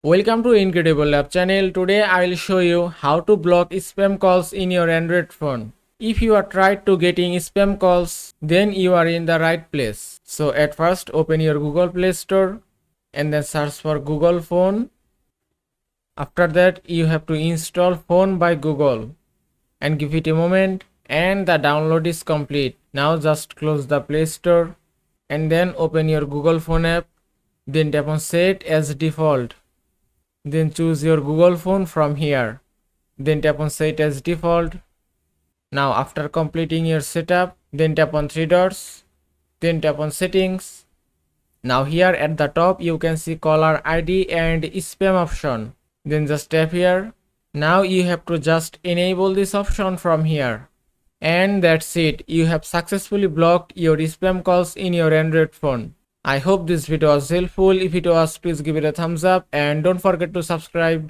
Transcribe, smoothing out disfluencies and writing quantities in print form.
Welcome to Incredible Lab channel. Today I will show you how to block spam calls in your Android phone. If you are tried to getting spam calls, then you are in the right place. So at first open your Google Play Store and then search for Google Phone. After that you have to install Phone by Google and give it a moment and the download is complete. Now just close the Play Store and then open your Google Phone app. Then tap on Set as Default. Then choose your Google phone from here. Then tap on Set as Default. Now after completing your setup, then tap on three dots. Then tap on Settings. Now here at the top you can see caller ID and spam option. Then just tap here. Now you have to just enable this option from here. And that's it. You have successfully blocked your spam calls in your Android phone. I hope this video was helpful. If it was, please give it a thumbs up and don't forget to subscribe.